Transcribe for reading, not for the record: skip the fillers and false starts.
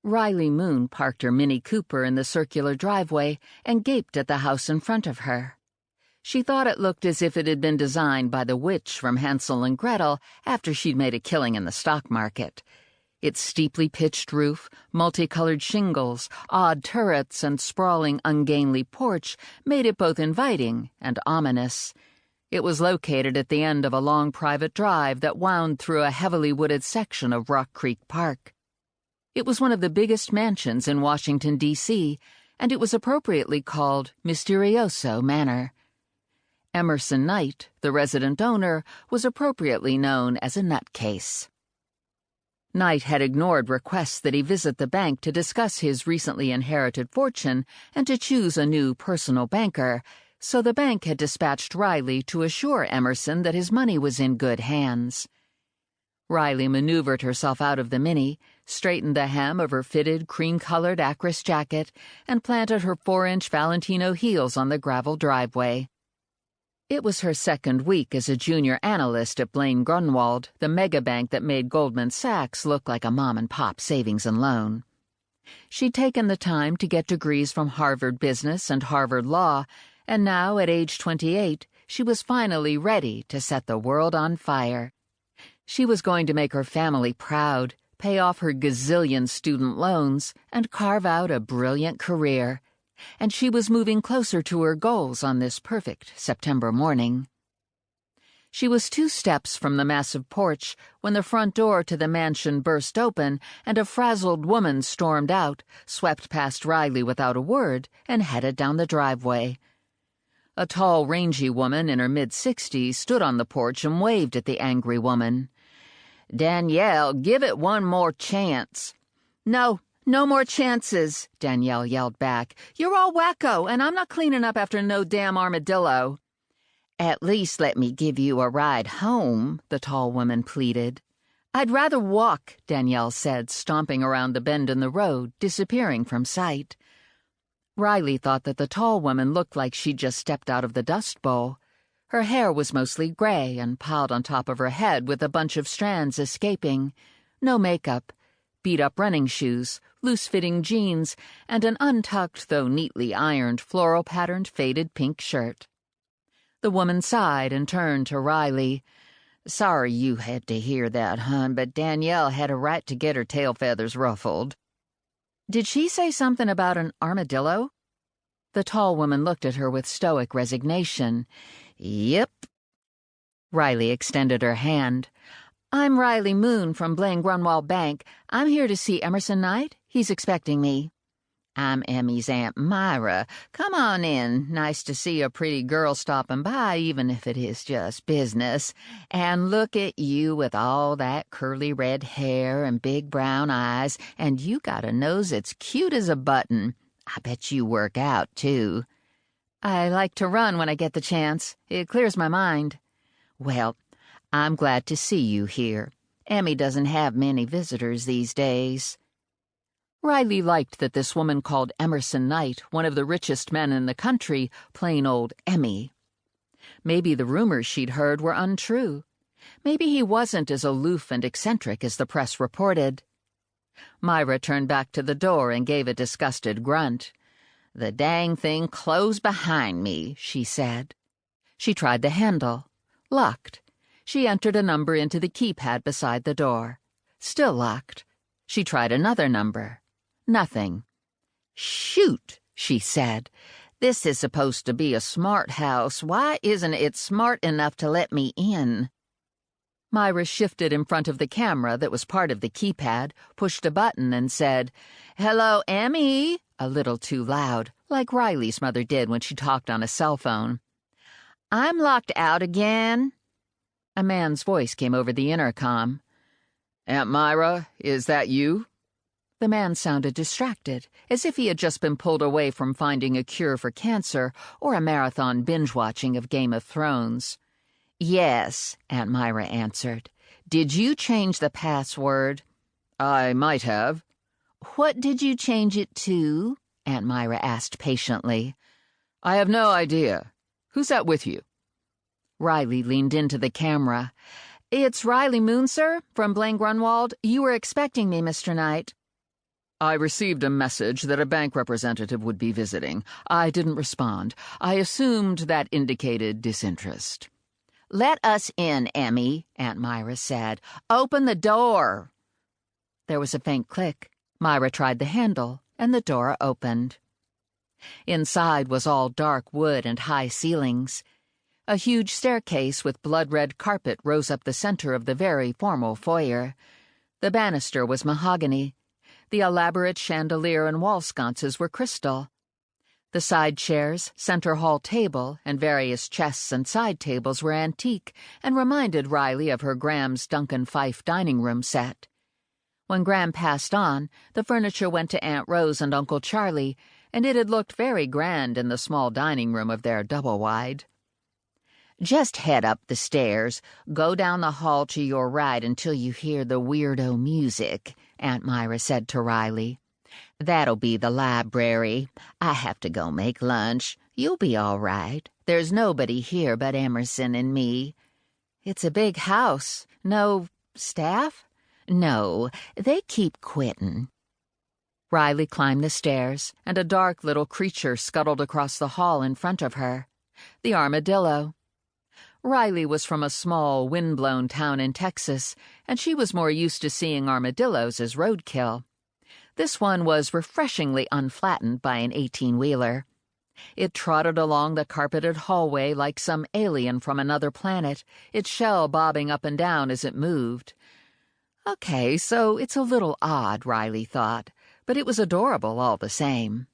Riley Moon parked her Mini Cooper in the circular driveway and gaped at the house in front of her. She thought it looked as if it had been designed by the witch from Hansel and Gretel after she'd made a killing in the stock market. Its steeply pitched roof, multicolored shingles, odd turrets, and sprawling, ungainly porch made it both inviting and ominous. It was located at the end of a long private drive that wound through a heavily wooded section of Rock Creek Park. It was one of the biggest mansions in Washington, D.C., and it was appropriately called Mysterioso Manor. Emerson Knight, the resident owner, was appropriately known as a nutcase. Knight had ignored requests that he visit the bank to discuss his recently inherited fortune and to choose a new personal banker, so the bank had dispatched Riley to assure Emerson that his money was in good hands. Riley maneuvered herself out of the Mini, straightened the hem of her fitted, cream-colored Acris jacket, and planted her 4-inch Valentino heels on the gravel driveway. It was her second week as a junior analyst at Blane-Grunwald, the megabank that made Goldman Sachs look like a mom-and-pop savings and loan. She'd taken the time to get degrees from Harvard Business and Harvard Law, and now, at age 28, she was finally ready to set the world on fire. She was going to make her family proud, pay off her gazillion student loans, and carve out a brilliant career. And she was moving closer to her goals on this perfect September morning. She was 2 steps from the massive porch when the front door to the mansion burst open and a frazzled woman stormed out, swept past Riley without a word, and headed down the driveway. A tall, rangy woman in her mid-60s stood on the porch and waved at the angry woman. "Danielle, give it one more chance." No more chances," Danielle yelled back. "You're all wacko, and I'm not cleaning up after no damn armadillo." "At least let me give you a ride home," the tall woman pleaded. "I'd rather walk," Danielle said, stomping around the bend in the road, disappearing from sight. Riley thought that the tall woman looked like she'd just stepped out of the Dust Bowl. Her hair was mostly gray and piled on top of her head with a bunch of strands escaping. No makeup. Beat-up running shoes, loose-fitting jeans, and an untucked though neatly ironed floral-patterned faded pink shirt. The woman sighed and turned to Riley. "Sorry you had to hear that, hon, but Danielle had a right to get her tail feathers ruffled." "Did she say something about an armadillo?" The tall woman looked at her with stoic resignation. "Yep." Riley extended her hand. "I'm Riley Moon from Blane-Grunwald Bank. I'm here to see Emerson Knight. He's expecting me." "I'm Emmy's Aunt Myra. Come on in. Nice to see a pretty girl stopping by, even if it is just business. And look at you with all that curly red hair and big brown eyes, and you got a nose that's cute as a button. I bet you work out, too." "I like to run when I get the chance. It clears my mind." "Well, I'm glad to see you here. Emmy doesn't have many visitors these days." Riley liked that this woman called Emerson Knight, one of the richest men in the country, plain old Emmy. Maybe the rumors she'd heard were untrue. Maybe he wasn't as aloof and eccentric as the press reported. Myra turned back to the door and gave a disgusted grunt. "The dang thing closed behind me," she said. She tried the handle. Locked. She entered a number into the keypad beside the door. Still locked. She tried another number. Nothing. "Shoot," she said. "This is supposed to be a smart house. Why isn't it smart enough to let me in?" Myra shifted in front of the camera that was part of the keypad, pushed a button, and said, "Hello, Emmy," a little too loud, like Riley's mother did when she talked on a cell phone. "I'm locked out again." A man's voice came over the intercom. "Aunt Myra, is that you?" The man sounded distracted, as if he had just been pulled away from finding a cure for cancer or a marathon binge-watching of Game of Thrones. "Yes," Aunt Myra answered. "Did you change the password?" "I might have." "What did you change it to?" Aunt Myra asked patiently. "I have no idea. Who's that with you?" Riley leaned into the camera. "It's Riley Moon, sir, from Blane-Grunwald. You were expecting me, Mr. Knight." I received a message that a bank representative would be visiting. I didn't respond. I assumed that indicated disinterest. "Let us in, Emmy," Aunt Myra said. "Open the door." There was a faint click. Myra tried the handle, and the door opened. Inside was all dark wood and high ceilings. A huge staircase with blood-red carpet rose up the center of the very formal foyer. The banister was mahogany. The elaborate chandelier and wall sconces were crystal. The side chairs, center hall table, and various chests and side tables were antique and reminded Riley of her Graham's Duncan Fife dining room set. When Graham passed on, the furniture went to Aunt Rose and Uncle Charlie, and it had looked very grand in the small dining room of their double-wide. "Just head up the stairs. Go down the hall to your right until you hear the weirdo music," Aunt Myra said to Riley. "That'll be the library. I have to go make lunch. You'll be all right. There's nobody here but Emerson and me." "It's a big house. No staff?" "No, they keep quitting." Riley climbed the stairs, and a dark little creature scuttled across the hall in front of her. The armadillo. Riley was from a small, wind-blown town in Texas, and she was more used to seeing armadillos as roadkill. This one was refreshingly unflattened by an 18-wheeler. It trotted along the carpeted hallway like some alien from another planet, its shell bobbing up and down as it moved. Okay, so it's a little odd, Riley thought, but it was adorable all the same.